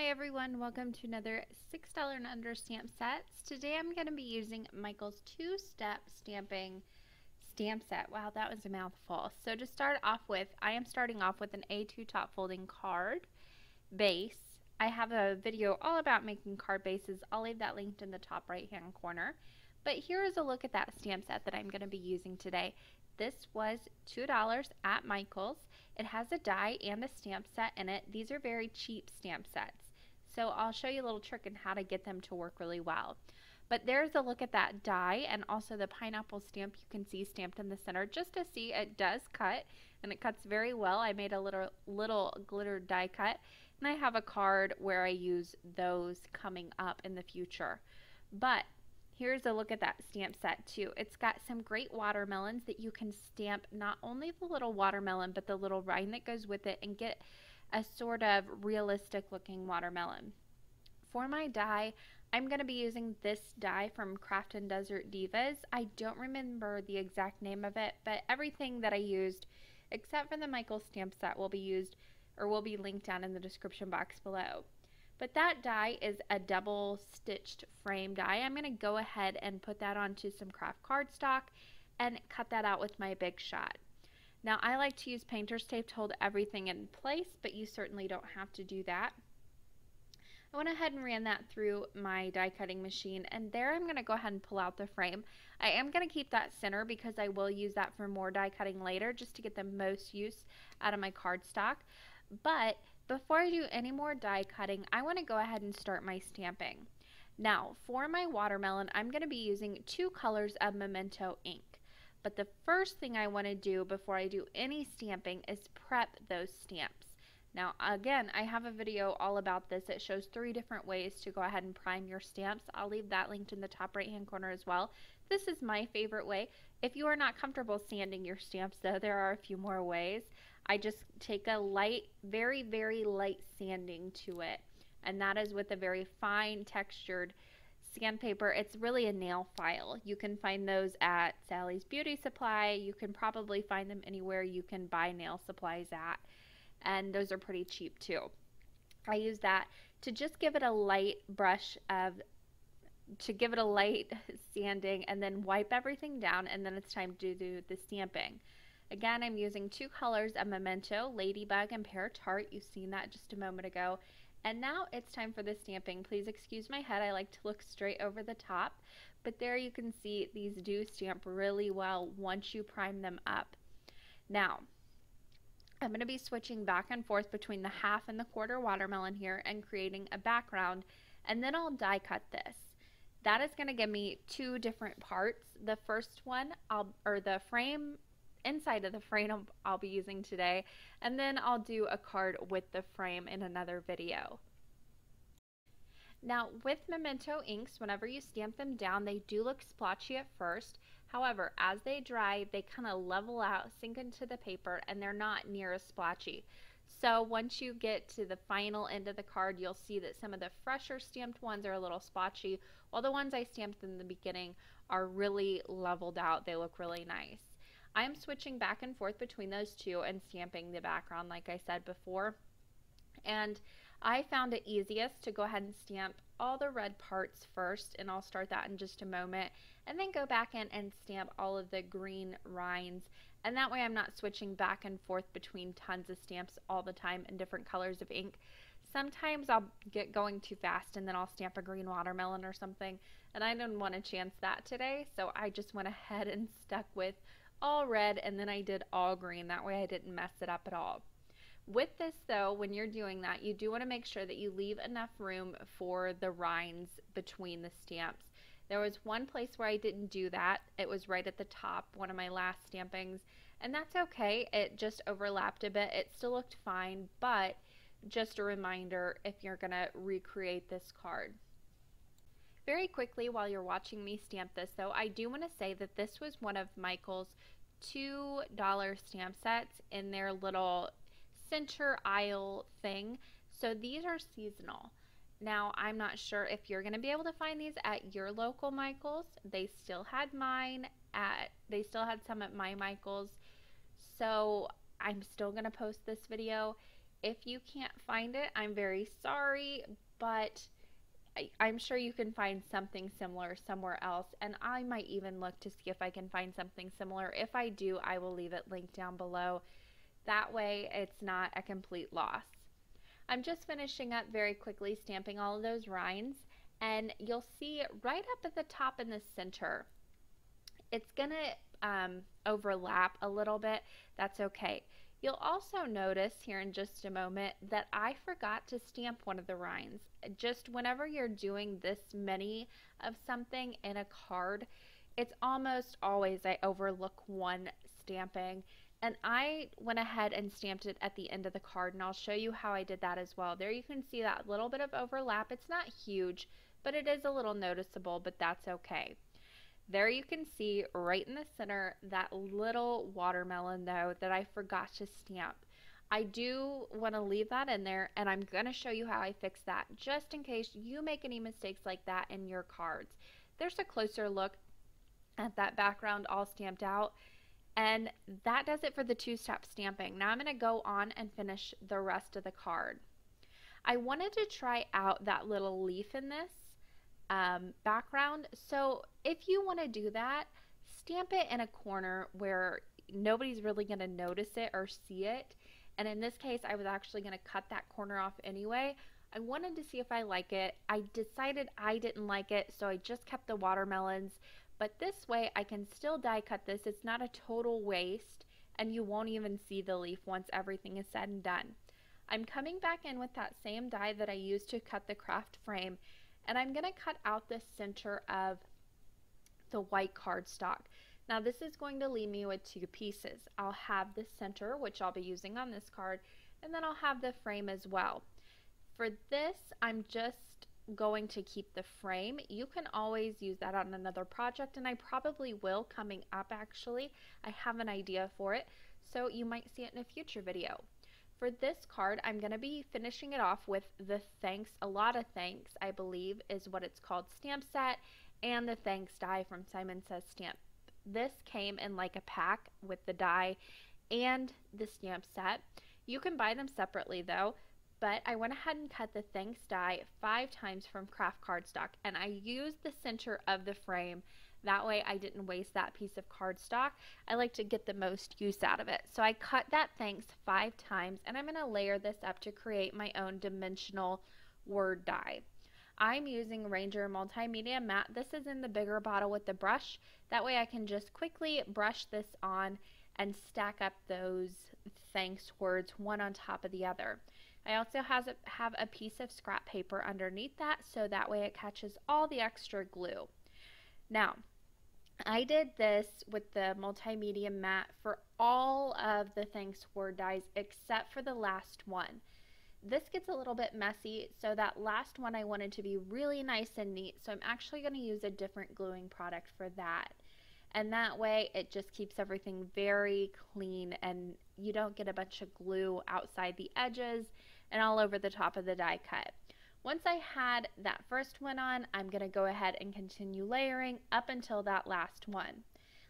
Hi everyone, welcome to another $6 and under stamp sets. Today I'm going to be using Michael's two-step stamping stamp set. Wow, that was a mouthful. So to start off with, I am starting off with an A2 top folding card base. I have a video all about making card bases. I'll leave that linked in the top right hand corner. But here is a look at that stamp set that I'm going to be using today. This was $2 at Michael's. It has a die and a stamp set in it. These are very cheap stamp sets. So I'll show you a little trick on how to get them to work really well. But there's a look at that die and also the pineapple stamp you can see stamped in the center. Just to see, it does cut and it cuts very well. I made a little glitter die cut and I have a card where I use those coming up in the future. But here's a look at that stamp set too. It's got some great watermelons that you can stamp not only the little watermelon but the little rind that goes with it and get a sort of realistic looking watermelon. For my die, I'm going to be using this die from Craft and Desert Divas. I don't remember the exact name of it, but everything that I used except for the Michael stamp set will be used or will be linked down in the description box below. But that die is a double stitched frame die. I'm going to go ahead and put that onto some craft cardstock and cut that out with my Big Shot. Now I like to use painter's tape to hold everything in place, but you certainly don't have to do that. I went ahead and ran that through my die cutting machine, and there I'm going to go ahead and pull out the frame. I am going to keep that center because I will use that for more die cutting later just to get the most use out of my cardstock. But before I do any more die cutting, I want to go ahead and start my stamping. Now for my watermelon, I'm going to be using two colors of Memento ink. But the first thing I want to do before I do any stamping is prep those stamps. Now again, I have a video all about this. It shows 3 different ways to go ahead and prime your stamps. I'll leave that linked in the top right hand corner as well. This is my favorite way. If you are not comfortable sanding your stamps though, there are a few more ways. I just take a light, very, very light sanding to it. And that is with a very fine textured sandpaper. It's really a nail file. You can find those at Sally's Beauty Supply. You can probably find them anywhere you can buy nail supplies at. And those are pretty cheap too. I use that to just give it a light brush of, to give it a light sanding and then wipe everything down, and then it's time to do the stamping. Again, I'm using 2 colors of Memento, Ladybug and Pear Tart. You've seen that just a moment ago. And now it's time for the stamping. Please excuse my head. I like to look straight over the top. But there you can see these do stamp really well once you prime them up. Now, I'm going to be switching back and forth between the half and the quarter watermelon here and creating a background. And then I'll die cut this. That is going to give me 2 different parts. The first one, the frame, inside of the frame I'll be using today, and then I'll do a card with the frame in another video. Now with Memento inks, whenever you stamp them down, they do look splotchy at first. However, as they dry, they kind of level out, sink into the paper, and they're not near as splotchy. So once you get to the final end of the card, you'll see that some of the fresher stamped ones are a little splotchy, while the ones I stamped in the beginning are really leveled out. They look really nice. I'm switching back and forth between those 2 and stamping the background like I said before. And I found it easiest to go ahead and stamp all the red parts first, and I'll start that in just a moment, and then go back in and stamp all of the green rinds. And that way I'm not switching back and forth between tons of stamps all the time in different colors of ink. Sometimes I'll get going too fast and then I'll stamp a green watermelon or something, and I didn't want to chance that today, so I just went ahead and stuck with all red, and then I did all green. That way I didn't mess it up at all. With this though, when you're doing that, you do want to make sure that you leave enough room for the rinds between the stamps. There was one place where I didn't do that. It was right at the top, one of my last stampings, and that's okay. It just overlapped a bit. It still looked fine, but just a reminder if you're going to recreate this card. Very quickly, while you're watching me stamp this though, I do want to say that this was one of Michael's $2 stamp sets in their little center aisle thing. So these are seasonal. Now I'm not sure if you're going to be able to find these at your local Michael's. They still had some at my Michael's. So I'm still going to post this video. If you can't find it, I'm very sorry, but I'm sure you can find something similar somewhere else, and I might even look to see if I can find something similar. If I do, I will leave it linked down below. That way it's not a complete loss. I'm just finishing up very quickly stamping all of those rinds, and you'll see right up at the top in the center, it's going to overlap a little bit. That's okay. You'll also notice here in just a moment that I forgot to stamp one of the rinds. Just whenever you're doing this many of something in a card, it's almost always I overlook one stamping, and I went ahead and stamped it at the end of the card, and I'll show you how I did that as well. There you can see that little bit of overlap. It's not huge, but it is a little noticeable, but that's okay. There you can see right in the center that little watermelon though that I forgot to stamp. I do want to leave that in there, and I'm going to show you how I fix that just in case you make any mistakes like that in your cards. There's a closer look at that background all stamped out, and that does it for the two-step stamping. Now I'm going to go on and finish the rest of the card. I wanted to try out that little leaf in this background. So if you want to do that, stamp it in a corner where nobody's really going to notice it or see it. And in this case, I was actually going to cut that corner off anyway. I wanted to see if I like it. I decided I didn't like it, so I just kept the watermelons. But this way I can still die cut this. It's not a total waste, and you won't even see the leaf once everything is said and done. I'm coming back in with that same die that I used to cut the craft frame, and I'm going to cut out the center of the white cardstock. Now this is going to leave me with two pieces. I'll have the center, which I'll be using on this card, and then I'll have the frame as well. For this, I'm just going to keep the frame. You can always use that on another project, and I probably will coming up actually. I have an idea for it, so you might see it in a future video. For this card, I'm going to be finishing it off with the Thanks, a lot of thanks, I believe is what it's called, stamp set, and the thanks die from Simon Says Stamp. This came in like a pack with the die and the stamp set. You can buy them separately though, but I went ahead and cut the thanks die 5 times from craft cardstock, and I used the center of the frame. That way I didn't waste that piece of cardstock. I like to get the most use out of it. So I cut that thanks 5 times, and I'm going to layer this up to create my own dimensional word die. I'm using Ranger Multimedia Matte. This is in the bigger bottle with the brush. That way I can just quickly brush this on and stack up those thanks words one on top of the other. I also have a piece of scrap paper underneath that, so that way it catches all the extra glue. Now, I did this with the Multimedia Matte for all of the thanks word dies except for the last one. This gets a little bit messy, so that last one I wanted to be really nice and neat, so I'm actually going to use a different gluing product for that. And that way it just keeps everything very clean, and you don't get a bunch of glue outside the edges and all over the top of the die cut. Once I had that first one on, I'm going to go ahead and continue layering up until that last one.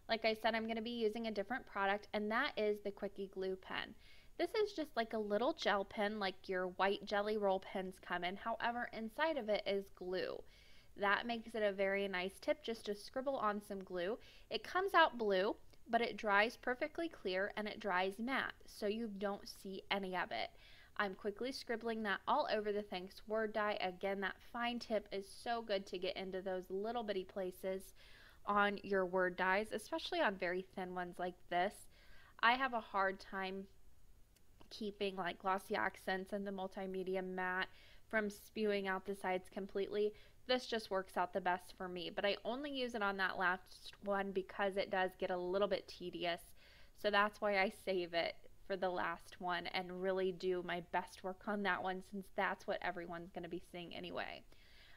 Like I said, I'm going to be using a different product, and that is the Quickie Glue Pen. This is just like a little gel pen like your white Jelly Roll pens come in. However, inside of it is glue. That makes it a very nice tip just to scribble on some glue. It comes out blue, but it dries perfectly clear and it dries matte, so you don't see any of it. I'm quickly scribbling that all over the thanks word die. Again, that fine tip is so good to get into those little bitty places on your word dies, especially on very thin ones like this. I have a hard time keeping like glossy accents and the Multimedia Matte from spewing out the sides completely. This just works out the best for me, but I only use it on that last one because it does get a little bit tedious, so that's why I save it for the last one and really do my best work on that one, since that's what everyone's going to be seeing anyway.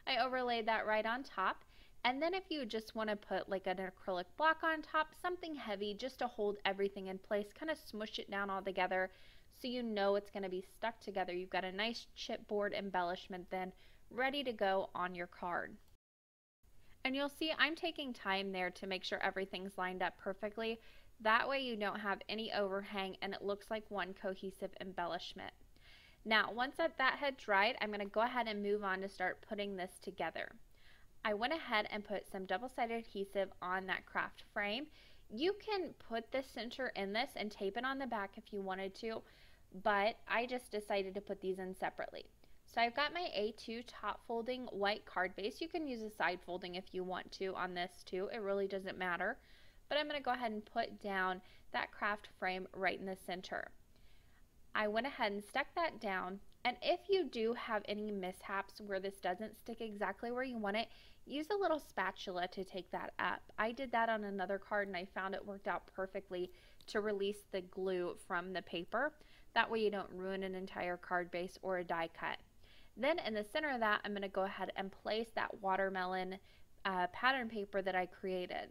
I overlaid that right on top, and then if you just want to put like an acrylic block on top, something heavy just to hold everything in place, kind of smush it down all together so you know it's going to be stuck together. You've got a nice chipboard embellishment then ready to go on your card. And you'll see I'm taking time there to make sure everything's lined up perfectly. That way you don't have any overhang and it looks like one cohesive embellishment. Now, once that had dried, I'm going to go ahead and move on to start putting this together. I went ahead and put some double-sided adhesive on that craft frame. You can put the center in this and tape it on the back if you wanted to, but I just decided to put these in separately. So I've got my A2 top folding white card base. You can use a side folding if you want to on this too. It really doesn't matter. But I'm going to go ahead and put down that craft frame right in the center. I went ahead and stuck that down, and if you do have any mishaps where this doesn't stick exactly where you want it, use a little spatula to take that up. I did that on another card and I found it worked out perfectly to release the glue from the paper. That way you don't ruin an entire card base or a die cut. Then in the center of that, I'm going to go ahead and place that watermelon pattern paper that I created.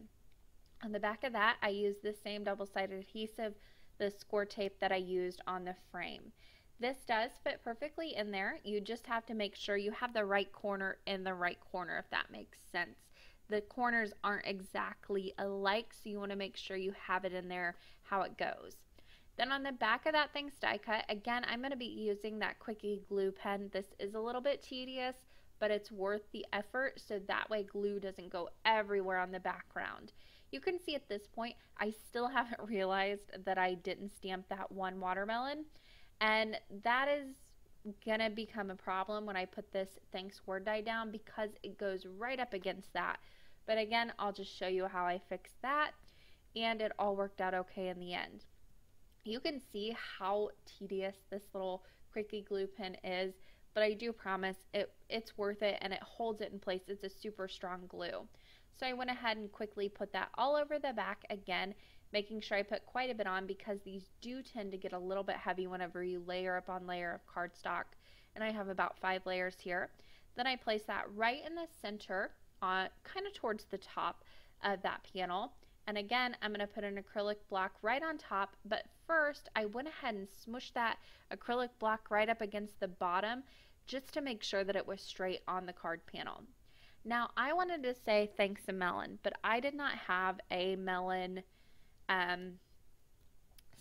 On the back of that, I used the same double-sided adhesive, the score tape that I used on the frame. This does fit perfectly in there. You just have to make sure you have the right corner in the right corner, if that makes sense. The corners aren't exactly alike, so you want to make sure you have it in there how it goes. Then on the back of that thing's die cut, again, I'm going to be using that Quickie glue pen. This is a little bit tedious, but it's worth the effort, so that way glue doesn't go everywhere on the background. You can see at this point, I still haven't realized that I didn't stamp that one watermelon, and that is going to become a problem when I put this Thanks word die down because it goes right up against that. But again, I'll just show you how I fixed that, and it all worked out okay in the end. You can see how tedious this little Quickie glue pen is, but I do promise it's worth it, and it holds it in place. It's a super strong glue. So I went ahead and quickly put that all over the back again, making sure I put quite a bit on because these do tend to get a little bit heavy whenever you layer upon layer of cardstock, and I have about 5 layers here. Then I place that right in the center, kind of towards the top of that panel. And again, I'm going to put an acrylic block right on top, but first I went ahead and smushed that acrylic block right up against the bottom just to make sure that it was straight on the card panel. Now, I wanted to say thanks a melon, but I did not have a melon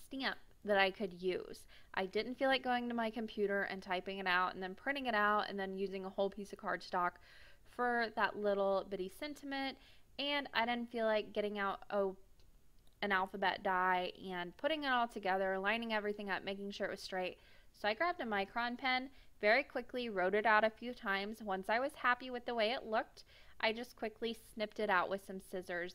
stamp that I could use. I didn't feel like going to my computer and typing it out and then printing it out and then using a whole piece of cardstock for that little bitty sentiment, and I didn't feel like getting out an alphabet die and putting it all together, lining everything up, making sure it was straight. So I grabbed a micron pen, very quickly wrote it out a few times. Once I was happy with the way it looked, I just quickly snipped it out with some scissors.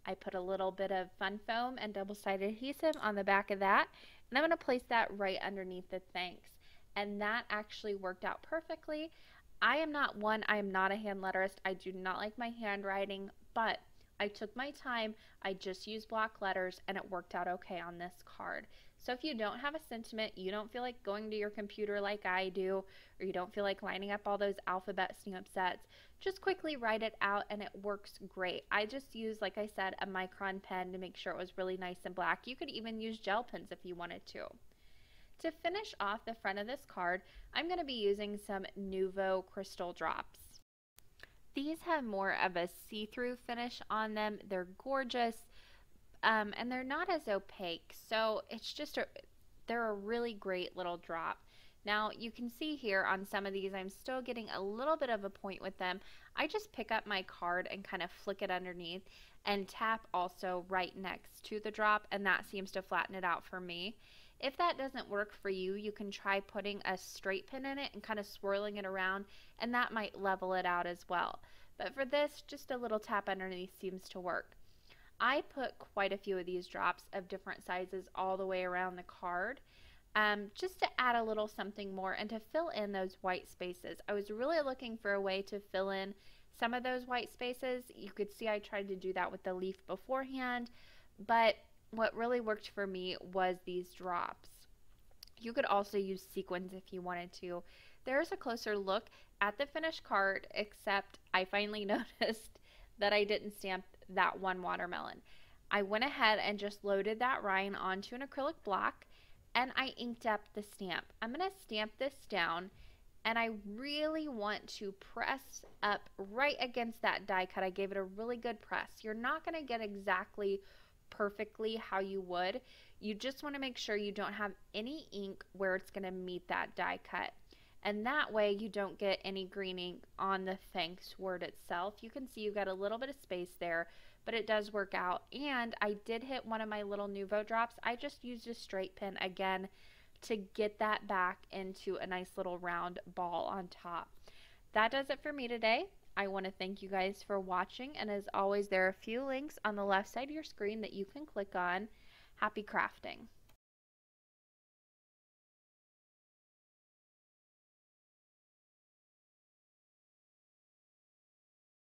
I put a little bit of fun foam and double-sided adhesive on the back of that, and I'm going to place that right underneath the thanks. And that actually worked out perfectly. I am not a hand letterist. I do not like my handwriting, but I took my time. I just used block letters, and it worked out okay on this card. So if you don't have a sentiment, you don't feel like going to your computer like I do, or you don't feel like lining up all those alphabet stamp sets, just quickly write it out and it works great. I just used, like I said, a micron pen to make sure it was really nice and black. You could even use gel pens if you wanted to. To finish off the front of this card, I'm going to be using some Nuvo crystal drops. These have more of a see-through finish on them. They're gorgeous. And they're not as opaque, so it's just they're a really great little drop. Now you can see here on some of these I'm still getting a little bit of a point with them. I just pick up my card and kind of flick it underneath and tap also right next to the drop, and that seems to flatten it out for me. If that doesn't work for you, you can try putting a straight pin in it and kind of swirling it around, and that might level it out as well. But for this, just a little tap underneath seems to work. I put quite a few of these drops of different sizes all the way around the card, just to add a little something more and to fill in those white spaces. I was really looking for a way to fill in some of those white spaces. You could see I tried to do that with the leaf beforehand, but what really worked for me was these drops. You could also use sequins if you wanted to. There's a closer look at the finished card, except I finally noticed that I didn't stamp that one watermelon. I went ahead and just loaded that rind onto an acrylic block, and I inked up the stamp. I'm going to stamp this down, and I really want to press up right against that die cut. I gave it a really good press. You're not going to get exactly perfectly how you would. You just want to make sure you don't have any ink where it's going to meet that die cut. And that way you don't get any green ink on the thanks word itself. You can see you got a little bit of space there, but it does work out. And I did hit one of my little Nuvo drops. I just used a straight pin again to get that back into a nice little round ball on top. That does it for me today. I want to thank you guys for watching, and as always, there are a few links on the left side of your screen that you can click on. Happy crafting!